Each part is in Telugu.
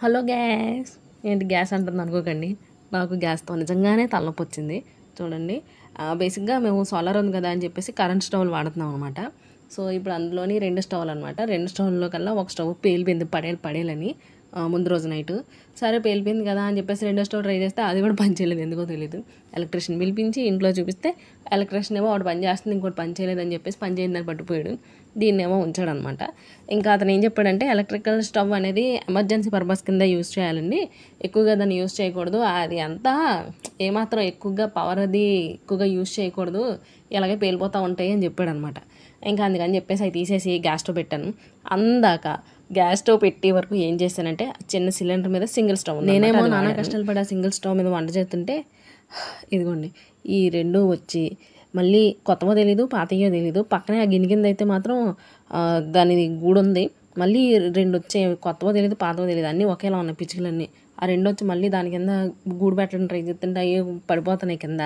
Hello gas. ఏంటి గ్యాస్ అంటుంది అనుకోకండి, నాకు గ్యాస్తో నిజంగానే తలనొప్పి వచ్చింది. చూడండి, బేసిక్గా మేము సోలార్ ఉంది కదా అని చెప్పేసి కరెంట్ స్టవ్లు వాడుతున్నాం అనమాట. సో ఇప్పుడు అందులోని 2 స్టవ్లు అనమాట. 2 స్టవ్లో కల్లా ఒక స్టవ్ పేలిపోయింది, పడేయాలని ముందు రోజు నైట్. సరే పేలిపోయింది కదా అని చెప్పేసి 2వ స్టవ్ ట్రై చేస్తే అది కూడా పని చేయలేదు, ఎందుకో తెలియదు. ఎలక్ట్రీషియన్ పిలిపించి ఇంట్లో చూపిస్తే ఎలక్ట్రీషియన్ ఏమో ఒకటి పని చేస్తుంది, ఇంకోటి పని చేయలేదని చెప్పేసి పని చేయదని పట్టుకుపోయాడు. దీన్నేమో ఉంచాడనమాట. ఇంకా అతను ఏం చెప్పాడంటే ఎలక్ట్రికల్ స్టవ్ అనేది ఎమర్జెన్సీ పర్పస్ కింద యూజ్ చేయాలండి, ఎక్కువగా దాన్ని యూజ్ చేయకూడదు, అది అంతా ఏమాత్రం ఎక్కువగా పవర్ అది ఎక్కువగా యూజ్ చేయకూడదు, ఇలాగే పేలిపోతూ ఉంటాయి అని చెప్పాడు అనమాట. ఇంకా అందుకని చెప్పేసి అవి తీసేసి గ్యాస్ స్టవ్ పెట్టాను. అందాక గ్యాస్ స్టవ్ పెట్టే వరకు ఏం చేశానంటే చిన్న సిలిండర్ మీద సింగిల్ స్టవ్, నేనేమో నానా కష్టాలు పడి ఆ సింగిల్ స్టవ్ మీద వంట చేస్తుంటే ఇదిగోండి ఈ రెండు వచ్చి మళ్ళీ కొత్తవో తెలీదు పాతయో తెలీదు, పక్కనే ఆ గిన్నె కింద అయితే మాత్రం దాని గూడు ఉంది, మళ్ళీ 2 వచ్చాయి, కొత్తవో తెలీదు పాతవో తెలీదు, అన్నీ ఒకేలా ఉన్నాయి పిచ్చుకలన్నీ. ఆ 2 వచ్చి మళ్ళీ దాని కింద గూడు పెట్టడం ట్రై చేస్తుంటే అవి పడిపోతున్నాయి కింద.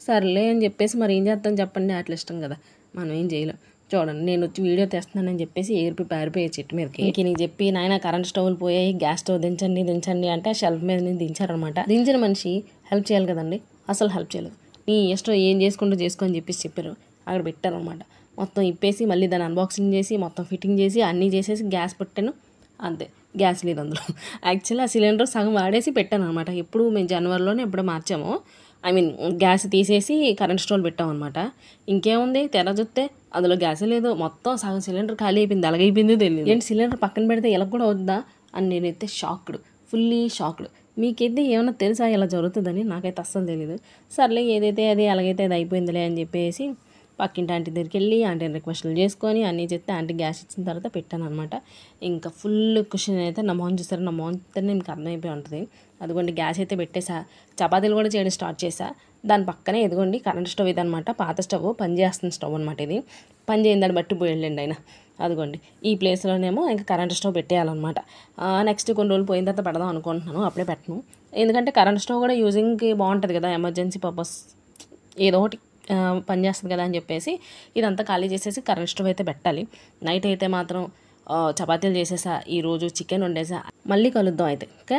సర్లే అని చెప్పేసి మరి ఏం చేస్తాం చెప్పండి, అట్లా ఇష్టం కదా, మనం ఏం చేయలేం. చూడండి, నేను వచ్చి వీడియో తెస్తున్నానని చెప్పేసి పారిపోయే చెట్టు మీదకి. ఇంక నీకు చెప్పి నాయన కరెంట్ స్టవ్లు పోయాయి, గ్యాస్ స్టవ్ దించండి అంటే షెల్ఫ్ మీద నుంచి దించారనమాట. దించిన మనిషి హెల్ప్ చేయాలి కదండి, అసలు హెల్ప్ చేయలేదు. నీ ఇష్టం ఏం చేసుకుంటూ చేసుకో అని చెప్పేసి చెప్పారు. అక్కడ పెట్టారనమాట. మొత్తం ఇప్పేసి మళ్ళీ దాన్ని అన్బాక్సింగ్ చేసి మొత్తం ఫిట్టింగ్ చేసి అన్నీ చేసేసి గ్యాస్ పెట్టాను. అంతే, గ్యాస్ లేదు అందులో. యాక్చువల్లీ ఆ సిలిండర్ సగం వాడేసి పెట్టాను అనమాట. ఎప్పుడు మేము జనవరిలోనే ఎప్పుడో మార్చాము, గ్యాస్ తీసేసి కరెంట్ స్టవ్ పెట్టాం అనమాట. ఇంకేముంది, తెర చూస్తే అందులో గ్యాసే లేదు, మొత్తం సగం సిలిండర్ ఖాళీ అయిపోయింది, అలాగైపోయిందో తెలియదు. ఏంటి సిలిండర్ పక్కన పెడితే ఇలా కూడా వద్దా అని నేనైతే షాక్డ్, ఫుల్లీ షాక్డ్. మీకైతే ఏమైనా తెలుసా ఇలా జరుగుతుందని? నాకైతే అస్సలు తెలీదు. సర్లే ఏదైతే అది అలాగైతే అది అయిపోయిందిలే అని చెప్పేసి పక్కింటి ఆంటీ దగ్గరికి వెళ్ళి ఆంటీని రిక్వెస్ట్లు చేసుకొని అన్నీ చెప్తే ఆంటీ గ్యాస్ ఇచ్చిన తర్వాత పెట్టాను అనమాట. ఇంకా ఫుల్ క్వశ్చన్ అయితే నా మోహన్ చూసారు, నా మోహన్ మీకు అర్థమైపోయి ఉంటుంది. అదిగోండి గ్యాస్ అయితే పెట్టేసా, చపాతీలు కూడా చేయడం స్టార్ట్ చేసా. దాని పక్కనే ఎదుగోండి కరెంట్ స్టవ్ ఇదనమాట, పాత స్టవ్, పని చేస్తున్న స్టవ్ అనమాట. ఇది పని చేయని దాన్ని బట్టి పోయండి ఆయన. అదిగోండి ఈ ప్లేస్లోనేమో ఇంకా కరెంట్ స్టవ్ పెట్టేయాలన్నమాట. నెక్స్ట్ కొన్ని రోజులు పోయిన తర్వాత పెడదాం అనుకుంటున్నాను, అప్పుడే పెట్టను. ఎందుకంటే కరెంట్ స్టవ్ కూడా యూజింగ్కి బాగుంటుంది కదా, ఎమర్జెన్సీ పర్పస్ ఏదో ఒకటి పని చేస్తుంది కదా అని చెప్పేసి ఇదంతా ఖాళీ చేసేసి కరెంట్ స్టవ్ అయితే పెట్టాలి. నైట్ అయితే మాత్రం చపాతీలు చేసేసా, ఈరోజు చికెన్ వండేసా. మళ్ళీ కలుద్దాం అయితే, ఓకే.